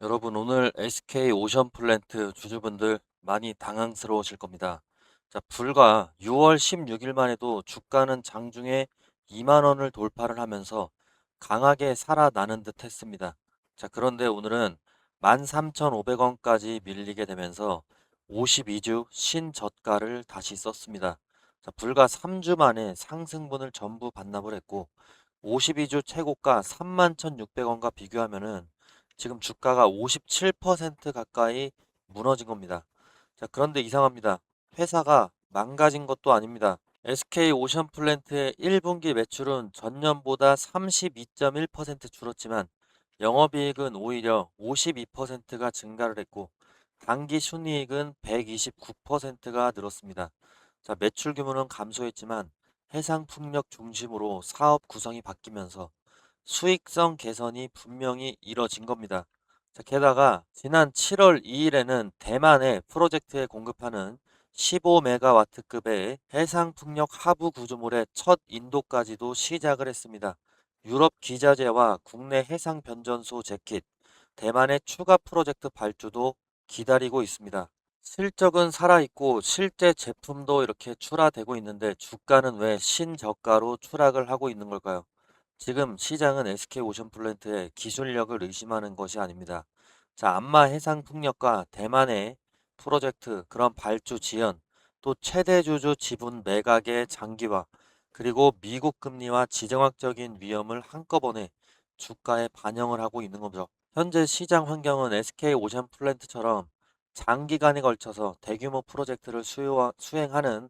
여러분 오늘 SK 오션플랜트 주주분들 많이 당황스러우실 겁니다. 자, 불과 6월 16일만 해도 주가는 장중에 2만 원을 돌파를 하면서 강하게 살아나는 듯 했습니다. 자, 그런데 오늘은 13,500원까지 밀리게 되면서 52주 신저가를 다시 썼습니다. 자, 불과 3주 만에 상승분을 전부 반납을 했고 52주 최고가 31,600원과 비교하면은 지금 주가가 57% 가까이 무너진 겁니다. 자, 그런데 이상합니다. 회사가 망가진 것도 아닙니다. SK 오션플랜트의 1분기 매출은 전년보다 32.1% 줄었지만 영업이익은 오히려 52%가 증가를 했고 당기 순이익은 129%가 늘었습니다. 자, 매출 규모는 감소했지만 해상풍력 중심으로 사업 구성이 바뀌면서 수익성 개선이 분명히 이뤄진 겁니다. 자, 게다가 지난 7월 2일에는 대만의 프로젝트에 공급하는 15메가와트급의 해상풍력 하부 구조물의 첫 인도까지도 시작을 했습니다. 유럽 기자재와 국내 해상 변전소 재킷, 대만의 추가 프로젝트 발주도 기다리고 있습니다. 실적은 살아있고 실제 제품도 이렇게 출하되고 있는데 주가는 왜 신저가로 추락을 하고 있는 걸까요? 지금 시장은 SK오션플랜트의 기술력을 의심하는 것이 아닙니다. 자, 안마 해상풍력과 대만의 프로젝트, 그런 발주 지연, 또 최대 주주 지분 매각의 장기화, 그리고 미국 금리와 지정학적인 위험을 한꺼번에 주가에 반영을 하고 있는 거죠. 현재 시장 환경은 SK오션플랜트처럼 장기간에 걸쳐서 대규모 프로젝트를 수행하는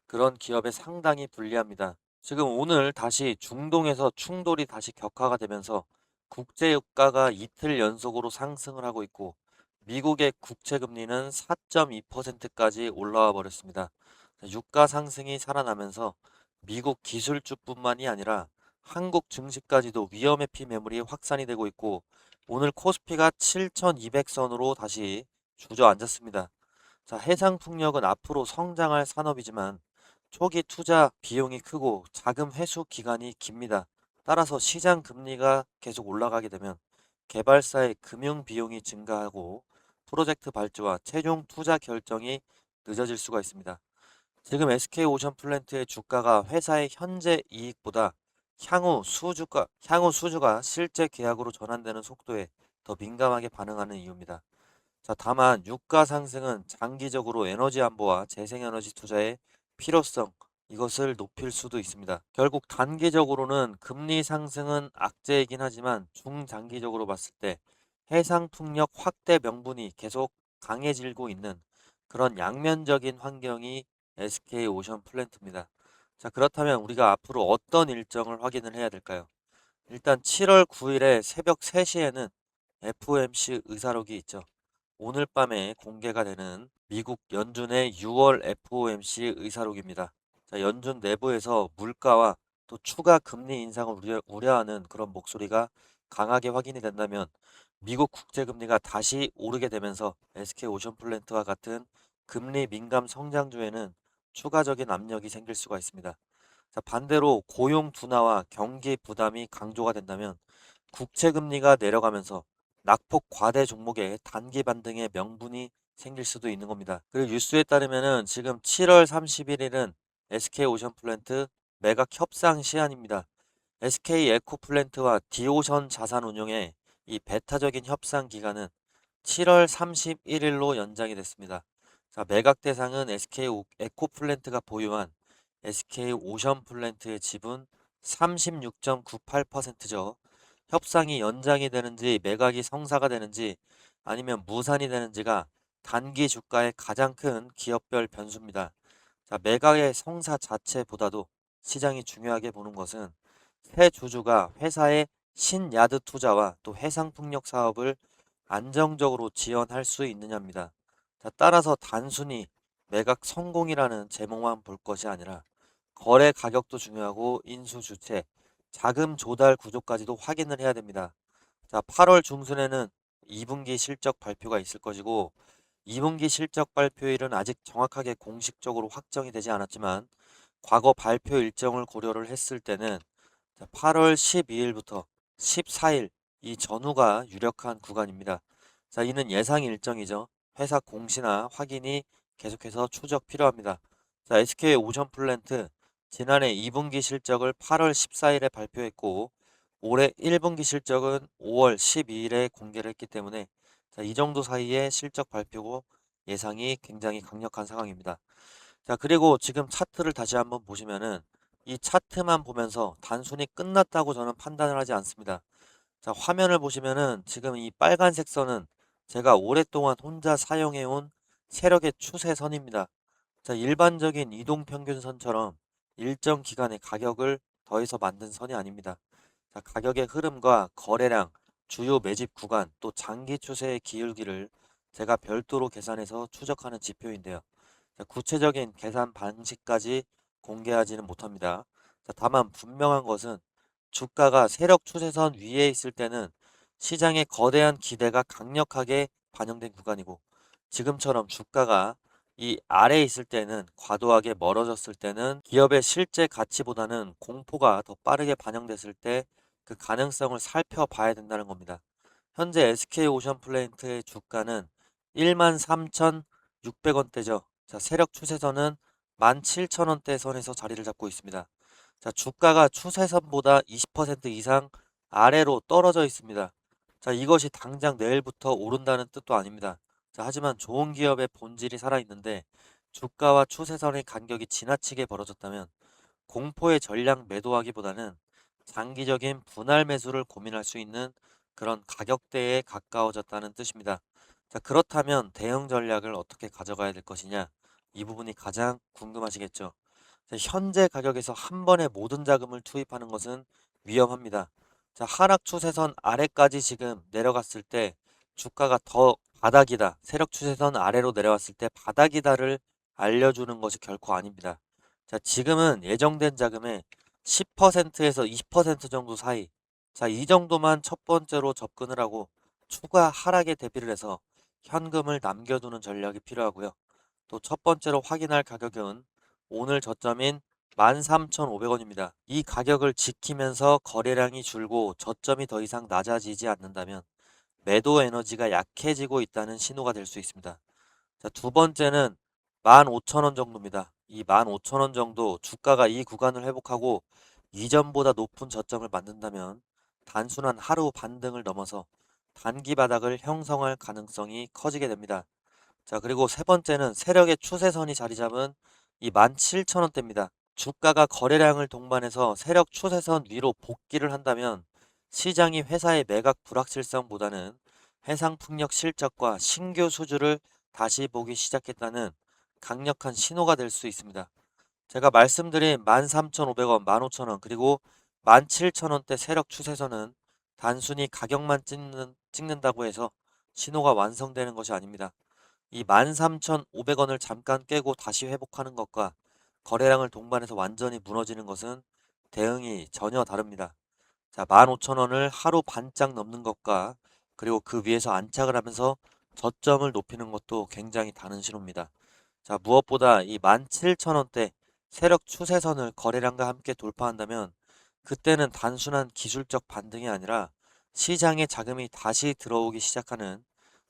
그런 기업에 상당히 불리합니다. 지금 오늘 다시 중동에서 충돌이 다시 격화가 되면서 국제 유가가 이틀 연속으로 상승을 하고 있고 미국의 국채 금리는 4.2%까지 올라와 버렸습니다. 유가 상승이 살아나면서 미국 기술주뿐만이 아니라 한국 증시까지도 위험회피 매물이 확산이 되고 있고 오늘 코스피가 7,200선으로 다시 주저앉았습니다. 자, 해상풍력은 앞으로 성장할 산업이지만 초기 투자 비용이 크고 자금 회수 기간이 깁니다. 따라서 시장 금리가 계속 올라가게 되면 개발사의 금융 비용이 증가하고 프로젝트 발주와 최종 투자 결정이 늦어질 수가 있습니다. 지금 SK오션플랜트의 주가가 회사의 현재 이익보다 향후 수주가 실제 계약으로 전환되는 속도에 더 민감하게 반응하는 이유입니다. 자, 다만 유가 상승은 장기적으로 에너지 안보와 재생에너지 투자의 필요성, 이것을 높일 수도 있습니다. 결국 단기적으로는 금리 상승은 악재이긴 하지만 중장기적으로 봤을 때 해상풍력 확대 명분이 계속 강해지고 있는 그런 양면적인 환경이 SK오션 플랜트입니다. 자, 그렇다면 우리가 앞으로 어떤 일정을 확인을 해야 될까요? 일단 7월 9일에 새벽 3시에는 FOMC 의사록이 있죠. 오늘 밤에 공개가 되는 미국 연준의 6월 FOMC 의사록입니다. 자, 연준 내부에서 물가와 또 추가 금리 인상을 우려하는 그런 목소리가 강하게 확인이 된다면 미국 국제금리가 다시 오르게 되면서 SK오션플랜트와 같은 금리 민감 성장주에는 추가적인 압력이 생길 수가 있습니다. 자, 반대로 고용 둔화와 경기 부담이 강조가 된다면 국채금리가 내려가면서 낙폭 과대 종목에 단기 반등의 명분이 생길 수도 있는 겁니다. 그리고 뉴스에 따르면은 지금 7월 31일은 SK오션플랜트 매각 협상 시한입니다. SK에코플랜트와 디오션 자산운용의 이 배타적인 협상 기간은 7월 31일로 연장이 됐습니다. 자, 매각 대상은 SK에코플랜트가 보유한 SK오션플랜트의 지분 36.98%죠. 협상이 연장이 되는지 매각이 성사가 되는지 아니면 무산이 되는지가 단기 주가의 가장 큰 기업별 변수입니다. 자, 매각의 성사 자체보다도 시장이 중요하게 보는 것은 새 주주가 회사의 신야드 투자와 또 해상풍력 사업을 안정적으로 지원할 수 있느냐입니다. 자, 따라서 단순히 매각 성공이라는 제목만 볼 것이 아니라 거래 가격도 중요하고 인수 주체, 자금 조달 구조까지도 확인을 해야 됩니다. 자, 8월 중순에는 2분기 실적 발표가 있을 것이고 2분기 실적 발표일은 아직 정확하게 공식적으로 확정이 되지 않았지만 과거 발표 일정을 고려를 했을 때는 8월 12일부터 14일 이 전후가 유력한 구간입니다. 자, 이는 예상 일정이죠. 회사 공시나 확인이 계속해서 추적 필요합니다. 자, SK 오션플랜트 지난해 2분기 실적을 8월 14일에 발표했고 올해 1분기 실적은 5월 12일에 공개를 했기 때문에 자, 이 정도 사이에 실적 발표고 예상이 굉장히 강력한 상황입니다. 자, 그리고 지금 차트를 다시 한번 보시면은 이 차트만 보면서 단순히 끝났다고 저는 판단을 하지 않습니다. 자, 화면을 보시면은 지금 이 빨간색 선은 제가 오랫동안 혼자 사용해온 세력의 추세선입니다. 자, 일반적인 이동평균선처럼 일정 기간의 가격을 더해서 만든 선이 아닙니다. 자, 가격의 흐름과 거래량, 주요 매집 구간, 또 장기 추세의 기울기를 제가 별도로 계산해서 추적하는 지표인데요. 자, 구체적인 계산 방식까지 공개하지는 못합니다. 자, 다만 분명한 것은 주가가 세력 추세선 위에 있을 때는 시장의 거대한 기대가 강력하게 반영된 구간이고 지금처럼 주가가 이 아래에 있을 때는 과도하게 멀어졌을 때는 기업의 실제 가치보다는 공포가 더 빠르게 반영됐을 때 그 가능성을 살펴봐야 된다는 겁니다. 현재 SK오션플레인트의 주가는 13,600원대죠. 자, 세력 추세선은 17,000원대 선에서 자리를 잡고 있습니다. 자, 주가가 추세선보다 20% 이상 아래로 떨어져 있습니다. 자, 이것이 당장 내일부터 오른다는 뜻도 아닙니다. 자, 하지만 좋은 기업의 본질이 살아있는데 주가와 추세선의 간격이 지나치게 벌어졌다면 공포의 전량 매도하기보다는 장기적인 분할 매수를 고민할 수 있는 그런 가격대에 가까워졌다는 뜻입니다. 자, 그렇다면 대응 전략을 어떻게 가져가야 될 것이냐? 이 부분이 가장 궁금하시겠죠? 자, 현재 가격에서 한 번에 모든 자금을 투입하는 것은 위험합니다. 자, 하락 추세선 아래까지 지금 내려갔을 때 주가가 더 바닥이다, 세력 추세선 아래로 내려왔을 때 바닥이다를 알려주는 것이 결코 아닙니다. 자, 지금은 예정된 자금의 10%에서 20% 정도 사이. 자, 이 정도만 첫 번째로 접근을 하고 추가 하락에 대비를 해서 현금을 남겨두는 전략이 필요하고요. 또 첫 번째로 확인할 가격은 오늘 저점인 13,500원입니다. 이 가격을 지키면서 거래량이 줄고 저점이 더 이상 낮아지지 않는다면 매도 에너지가 약해지고 있다는 신호가 될 수 있습니다. 자, 두 번째는 15,000원 정도입니다. 이 15,000원 정도 주가가 이 구간을 회복하고 이전보다 높은 저점을 만든다면 단순한 하루 반등을 넘어서 단기 바닥을 형성할 가능성이 커지게 됩니다. 자, 그리고 세 번째는 세력의 추세선이 자리 잡은 이 17,000원대입니다. 주가가 거래량을 동반해서 세력 추세선 위로 복귀를 한다면 시장이 회사의 매각 불확실성보다는 해상풍력 실적과 신규 수주를 다시 보기 시작했다는 강력한 신호가 될 수 있습니다. 제가 말씀드린 13,500원, 15,000원, 그리고 17,000원대 세력 추세선은 단순히 가격만 찍는다고 해서 신호가 완성되는 것이 아닙니다. 이 13,500원을 잠깐 깨고 다시 회복하는 것과 거래량을 동반해서 완전히 무너지는 것은 대응이 전혀 다릅니다. 자, 15,000원을 하루 반짝 넘는 것과 그리고 그 위에서 안착을 하면서 저점을 높이는 것도 굉장히 다른 신호입니다. 자, 무엇보다 이 17,000원대 세력 추세선을 거래량과 함께 돌파한다면 그때는 단순한 기술적 반등이 아니라 시장에 자금이 다시 들어오기 시작하는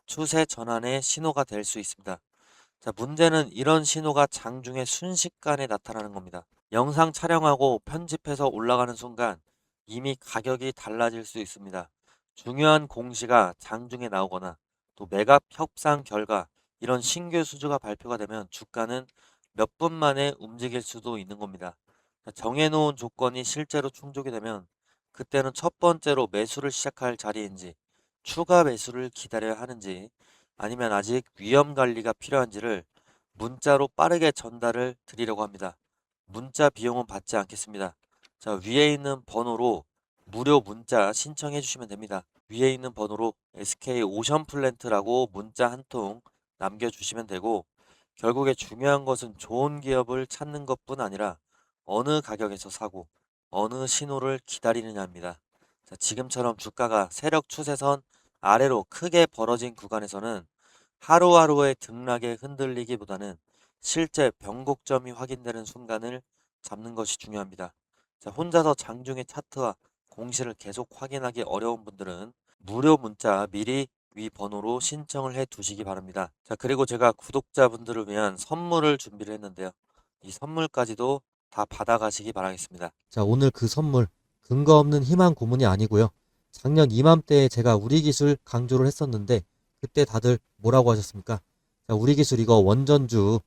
추세 전환의 신호가 될 수 있습니다. 자, 문제는 이런 신호가 장중에 순식간에 나타나는 겁니다. 영상 촬영하고 편집해서 올라가는 순간 이미 가격이 달라질 수 있습니다. 중요한 공시가 장중에 나오거나 또 매각 협상 결과 이런 신규 수주가 발표가 되면 주가는 몇 분 만에 움직일 수도 있는 겁니다. 자, 정해놓은 조건이 실제로 충족이 되면 그때는 첫 번째로 매수를 시작할 자리인지 추가 매수를 기다려야 하는지 아니면 아직 위험 관리가 필요한지를 문자로 빠르게 전달을 드리려고 합니다. 문자 비용은 받지 않겠습니다. 자, 위에 있는 번호로 무료 문자 신청해 주시면 됩니다. 위에 있는 번호로 SK 오션플랜트라고 문자 한 통 남겨주시면 되고 결국에 중요한 것은 좋은 기업을 찾는 것뿐 아니라 어느 가격에서 사고 어느 신호를 기다리느냐입니다. 자, 지금처럼 주가가 세력 추세선 아래로 크게 벌어진 구간에서는 하루하루의 등락에 흔들리기보다는 실제 변곡점이 확인되는 순간을 잡는 것이 중요합니다. 자, 혼자서 장중의 차트와 공시를 계속 확인하기 어려운 분들은 무료 문자 미리 위 번호로 신청을 해 두시기 바랍니다. 자, 그리고 제가 구독자분들을 위한 선물을 준비를 했는데요. 이 선물까지도 다 받아가시기 바라겠습니다. 자, 오늘 그 선물 근거 없는 희망 고문이 아니고요. 작년 이맘때에 제가 우리 기술 강조를 했었는데 그때 다들 뭐라고 하셨습니까? 자, 우리 기술 이거 원전주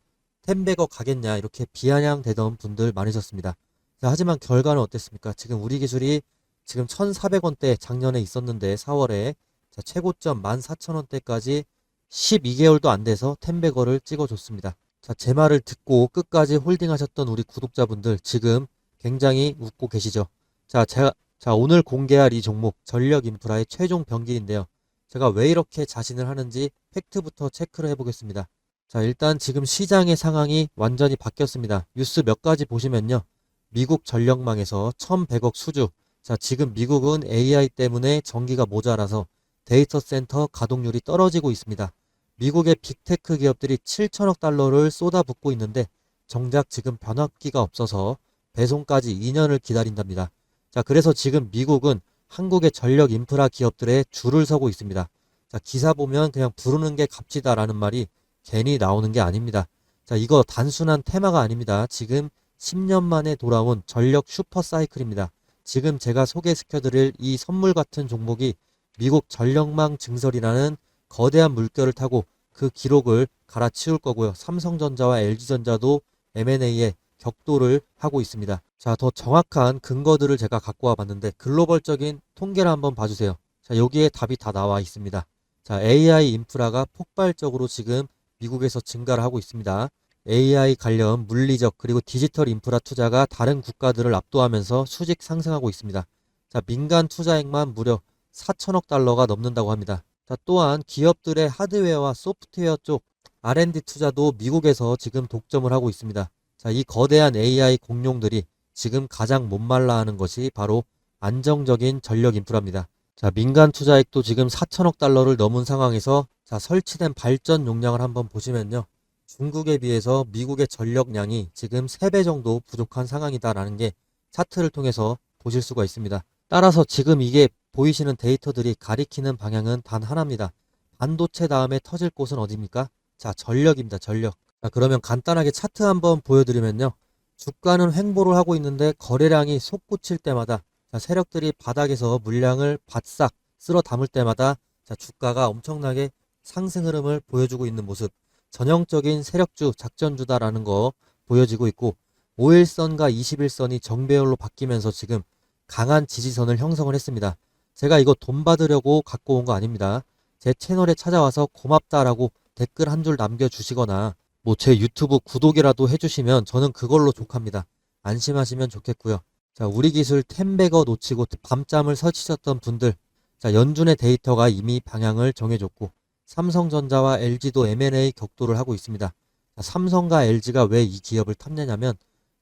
10배거 가겠냐 이렇게 비아냥대던 분들 많으셨습니다. 자, 하지만 결과는 어땠습니까? 지금 우리 기술이 지금 1,400원대 작년에 있었는데 4월에 자, 최고점 14,000원대까지 12개월도 안 돼서 10배거를 찍어줬습니다. 자, 제 말을 듣고 끝까지 홀딩하셨던 우리 구독자분들 지금 굉장히 웃고 계시죠? 자, 오늘 공개할 이 종목 전력 인프라의 최종 병기인데요. 제가 왜 이렇게 자신을 하는지 팩트부터 체크를 해보겠습니다. 자, 일단 지금 시장의 상황이 완전히 바뀌었습니다. 뉴스 몇 가지 보시면요. 미국 전력망에서 1,100억 수주. 자, 지금 미국은 AI 때문에 전기가 모자라서 데이터 센터 가동률이 떨어지고 있습니다. 미국의 빅테크 기업들이 7천억 달러를 쏟아붓고 있는데 정작 지금 변압기가 없어서 배송까지 2년을 기다린답니다. 자, 그래서 지금 미국은 한국의 전력 인프라 기업들의 줄을 서고 있습니다. 자, 기사 보면 그냥 부르는 게 값지다라는 말이 괜히 나오는 게 아닙니다. 자, 이거 단순한 테마가 아닙니다. 지금 10년 만에 돌아온 전력 슈퍼 사이클입니다. 지금 제가 소개시켜드릴 이 선물 같은 종목이 미국 전력망 증설이라는 거대한 물결을 타고 그 기록을 갈아치울 거고요. 삼성전자와 LG전자도 M&A에 격돌을 하고 있습니다. 자, 더 정확한 근거들을 제가 갖고 와 봤는데 글로벌적인 통계를 한번 봐주세요. 자, 여기에 답이 다 나와 있습니다. 자, AI 인프라가 폭발적으로 지금 미국에서 증가를 하고 있습니다. AI 관련 물리적 그리고 디지털 인프라 투자가 다른 국가들을 압도하면서 수직 상승하고 있습니다. 자, 민간 투자액만 무려 4천억 달러가 넘는다고 합니다. 자, 또한 기업들의 하드웨어와 소프트웨어 쪽 R&D 투자도 미국에서 지금 독점을 하고 있습니다. 자, 이 거대한 AI 공룡들이 지금 가장 못말라하는 것이 바로 안정적인 전력 인프라입니다. 자, 민간 투자액도 지금 4천억 달러를 넘은 상황에서 자, 설치된 발전 용량을 한번 보시면요. 중국에 비해서 미국의 전력량이 지금 3배 정도 부족한 상황이다라는 게 차트를 통해서 보실 수가 있습니다. 따라서 지금 이게 보이시는 데이터들이 가리키는 방향은 단 하나입니다. 반도체 다음에 터질 곳은 어디입니까? 자, 전력입니다. 전력. 자, 그러면 간단하게 차트 한번 보여드리면요. 주가는 횡보를 하고 있는데 거래량이 솟구칠 때마다 자, 세력들이 바닥에서 물량을 바싹 쓸어 담을 때마다 자, 주가가 엄청나게 상승 흐름을 보여주고 있는 모습. 전형적인 세력주, 작전주다라는 거 보여지고 있고 5일선과 21선이 정배열로 바뀌면서 지금 강한 지지선을 형성을 했습니다. 제가 이거 돈 받으려고 갖고 온 거 아닙니다. 제 채널에 찾아와서 고맙다라고 댓글 한 줄 남겨주시거나 뭐 제 유튜브 구독이라도 해주시면 저는 그걸로 족합니다. 안심하시면 좋겠고요. 자, 우리 기술 템베거 놓치고 밤잠을 설치셨던 분들 자, 연준의 데이터가 이미 방향을 정해줬고 삼성전자와 LG도 M&A 격돌을 하고 있습니다. 자, 삼성과 LG가 왜 이 기업을 탐내냐면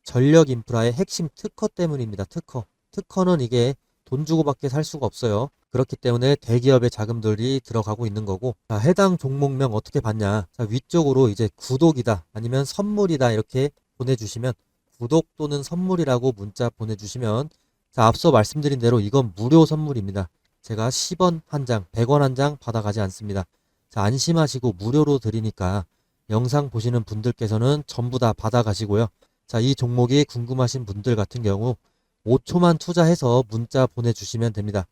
전력 인프라의 핵심 특허 때문입니다. 특허는 이게 돈 주고밖에 살 수가 없어요. 그렇기 때문에 대기업의 자금들이 들어가고 있는 거고 자, 해당 종목명 어떻게 봤냐 자, 위쪽으로 이제 구독이다 아니면 선물이다 이렇게 보내주시면 구독 또는 선물이라고 문자 보내주시면 자, 앞서 말씀드린 대로 이건 무료 선물입니다. 제가 10원 한 장, 100원 한 장 받아가지 않습니다. 자, 안심하시고 무료로 드리니까 영상 보시는 분들께서는 전부 다 받아가시고요. 자, 이 종목이 궁금하신 분들 같은 경우 5초만 투자해서 문자 보내주시면 됩니다.